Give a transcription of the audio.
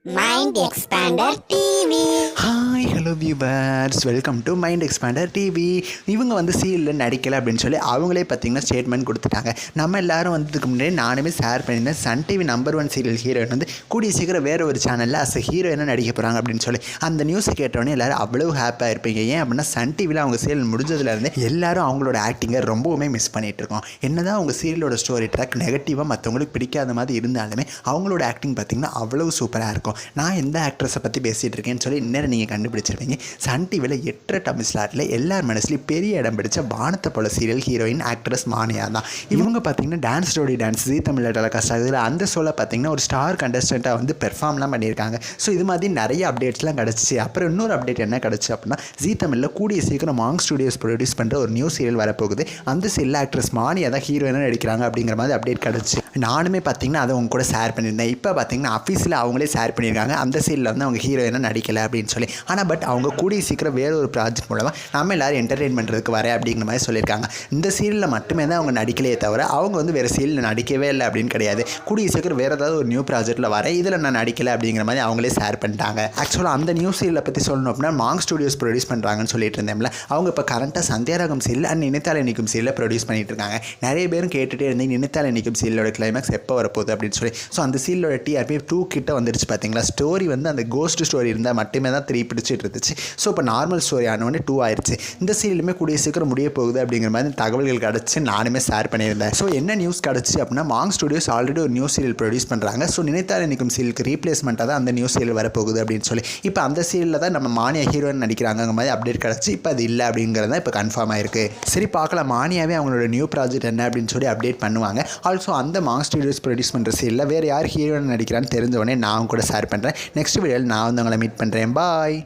Mind Expander TV. Hi hello viewers, welcome to mind expander TV. இவங்க வந்து சீரியலில் நடிக்கலை அப்படின்னு சொல்லி அவங்களே பார்த்திங்கன்னா ஸ்டேட்மெண்ட் கொடுத்துட்டாங்க. நம்ம எல்லோரும் வந்ததுக்கு முன்னாடி நானுமே ஷேர் பண்ணியிருந்தேன். Sun TV number 1 serial heroine வந்து கூடிய சீக்கிரம் வேறு ஒரு சேனலில் ஹீரோயினாக நடிக்க போகிறாங்க அப்படின்னு சொல்லி அந்த நியூஸை கேட்டோடனே எல்லோரும் அவ்வளோ ஹாப்பியாக இருப்பீங்க. ஏன் அப்படின்னா சன் டிவியில் அவங்க சீரியல் முடிஞ்சதுலேருந்து எல்லாரும் அவங்களோட ஆக்டிங்கை ரொம்பவுமே மிஸ் பண்ணிகிட்டு இருக்கோம். என்னதான் அவங்க சீரியலோட ஸ்டோரி ட்ராக் நெகட்டிவாக மற்றவங்களுக்கு பிடிக்காத மாதிரி இருந்தாலுமே அவங்களோட ஆக்டிங் பார்த்திங்கன்னா அவ்வளோ சூப்பராக இருக்கும். நான் எந்த ஆக்ட்ரஸை பற்றி பேசிகிட்டு இருக்கேன்னு சொல்லி இன்னும் நீங்கள் கண்டுபிடிச்சிருப்பீங்க. சன் டிவியில் 8 தமிழ் ஸ்லாட்டில் எல்லார் மனசுலையும் பெரிய இடம் பிடிச்ச வானத்தை போல சீரியல் ஹீரோயின் ஆக்ட்ரஸ் மானியா தான். இவங்க பார்த்தீங்கன்னா டான்ஸ் ஸ்டோரி டான்ஸ் ஜீ தமிழில் டெலிகாஸ்ட் ஆகுது. அந்த ஷோவில் பார்த்தீங்கன்னா ஒரு ஸ்டார் கண்டஸ்டண்ட்டாக வந்து பெர்ஃபார்ம்லாம் பண்ணியிருக்காங்க. ஸோ இது மாதிரி நிறைய அப்டேட்ஸ்லாம் கிடச்சிச்சு. அப்புறம் இன்னொரு அப்டேட் என்ன கிடச்சி அப்படின்னா ஜீ தமிழில் கூடிய சீக்கிரம் மாங் ஸ்டுடியோஸ் ப்ரொடியூஸ் பண்ணுற ஒரு நியூ சீரியல் வரப்போகுது. அந்த சீரியல் ஆக்ட்ரஸ் மானியா தான் ஹீரோயினாக நடிக்கிறாங்க அப்படிங்கிற மாதிரி அப்டேட் கிடச்சி. நானுமே பார்த்தீங்கன்னா அதை அவங்க கூட ஷேர் பண்ணியிருந்தேன். இப்போ பார்த்தீங்கன்னா அஃபீஸில் அவங்களே ஷேர் பண்ணியிருக்காங்க அந்த சீரியலில் வந்து அவங்க ஹீரோயினாக நடிக்கலை அப்படின்னு சொல்லி. ஆனால் பட் அவங்க கூடிய சீக்கிரம் வேறு ஒரு ப்ராஜெக்ட் மூலமாக நம்ம எல்லோரும் என்டர்டெயின் பண்ணுறதுக்கு வரேன் அப்படிங்கிற மாதிரி சொல்லியிருக்காங்க. இந்த சீரியலில் மட்டுமே தான் அவங்க நடிக்கலையே தவிர அவங்க வந்து வேறு சீரியலில் நடிக்கவே இல்லை அப்படின்னு கிடையாது. கூடிய சீக்கிரம் வேறு ஏதாவது ஒரு நியூ ப்ராஜெக்ட்டில் வரேன், இதில் நான் நடிக்கலை அப்படிங்கிற மாதிரி அவங்களே ஷேர் பண்ணிட்டாங்க. ஆக்சுவலாக அந்த நியூ சீரியலை பற்றி சொல்லணும் அப்படின்னா மாங் ஸ்டுடியோஸ் ப்ரொடியூஸ் பண்ணுறாங்கன்னு சொல்லிட்டு இருந்தேன்ல. அவங்க இப்போ கரண்ட்டாக சந்தியாராகம் சீரியல் அண்ட் நினைத்தால் இன்றைக்கும் சீரியலை ப்ரொடியூஸ் பண்ணிட்டு இருக்காங்க. நிறைய பேரும் கேட்டுகிட்டே இருந்தீங்க நினைத்தால் இன்றைக்கும் சீரியலோட கிளைமேக்ஸ் எப்போ வரப்போகுது அப்படின்னு சொல்லி. ஸோ அந்த சீரியலோட TRP 2 கிட்ட வந்துருச்சு பார்த்தீங்களா. ஸ்டோரி வந்து அந்த கோஸ்ட் ஸ்டோரி இருந்தால் மட்டுமே தான் 3 பிடிச்சிட்டு இருந்துச்சு. ஸோ இப்போ நார்மல் ஸ்டோரி ஆனவொடனே 2 ஆயிடுச்சு. இந்த சீரியலுமே கூடிய சீக்கிரம் முடிய போகுது அப்படிங்கிற மாதிரி தகவல்கள் கிடச்சி நானுமே ஷேர் பண்ணியிருந்தேன். ஸோ என்ன நியூஸ் கிடச்சி அப்படின்னா மாங் ஸ்டுடியோஸ் ஆல்ரெடி ஒரு நியூ சீரியல் ப்ரொடியூஸ் பண்ணுறாங்க. ஸோ நினைத்தால் இன்றைக்கும் சீரியலுக்கு ரீப்ளேஸ்மெண்ட்டாக தான் அந்த நியூ சீரியல் வரப்போகுது அப்படின்னு சொல்லி இப்போ அந்த சீரியலில் தான் நம்ம மானியா ஹீரோயின் நடிக்கிறாங்க மாதிரி அப்டேட் கிடச்சி. இப்போ அது இல்லை அப்படிங்கிறது தான் இப்போ கன்ஃபார்ம் ஆயிருக்கு. சரி பார்க்கலாம் மானியாவே அவங்களோட நியூ ப்ராஜெக்ட் என்ன அப்படின்னு சொல்லி அப்டேட் பண்ணுவாங்க. ஆல்சோ அந்த மாங் ஸ்டுடியோஸ் ப்ரொடியூஸ் பண்ணுற சீரியலில் வேறு யார் ஹீரோயின் நடிக்கிறான்னு தெரிஞ்சவொடனே நான் கூட ஷேர் பண்ணுறேன். நெக்ஸ்ட் வீடியோவில் நான் வந்து உங்களை மீட் பண்ணுறேன். பாய்.